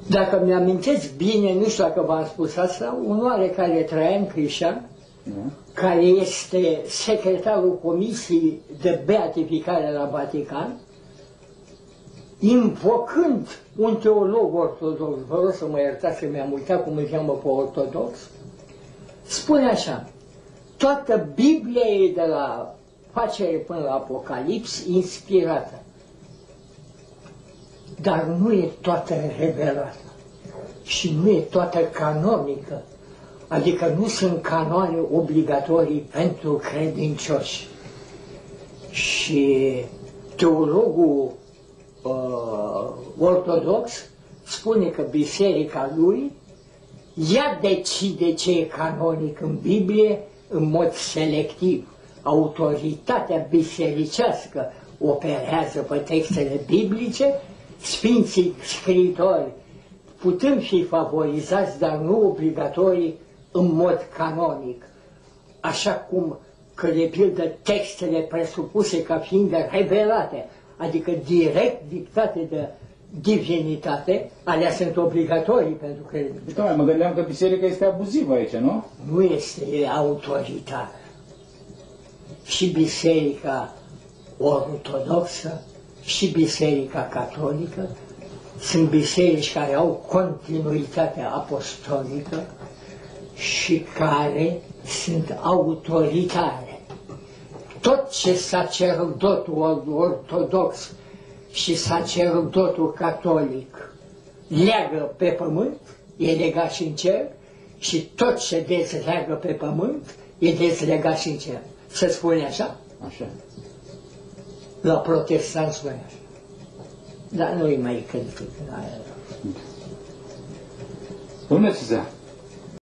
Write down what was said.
Dacă mi-amintesc bine, nu știu dacă v-am spus asta, un oarecare Traian Crișan, care este secretarul Comisiei de Beatificare la Vatican, invocând un teolog ortodox, vă rog să mă iertați că mi-am uitat cum îl cheamă pe ortodox, spune așa: toată Biblia e de la Facere până la Apocalips inspirată, dar nu e toată revelată și nu e toată canonică, adică nu sunt canoane obligatorii pentru credincioși. Și teologul ortodox spune că biserica lui ea decide ce e canonic în Biblie în mod selectiv. Autoritatea bisericească operează pe textele biblice, sfinții scriitori putând fi favorizați, dar nu obligatorii în mod canonic. Așa cum că, de pildă, textele presupuse ca fiind revelate, adică direct dictate de divinitate, alea sunt obligatorii pentru credință. Da, mă gândeam că biserica este abuzivă aici, nu? Nu este, e autoritară. Și biserica ortodoxă și biserica catolică sunt biserici care au continuitate apostolică și care sunt autoritare. Tot ce sacerdotul ortodox și sacerdotul catolic leagă pe pământ, e legat și în cer, și tot ce dezleagă pe pământ, e dezlegat și în cer. Se spune așa? Așa. La protestant spune așa. Dar nu-i mai critic. Bună, Cezar!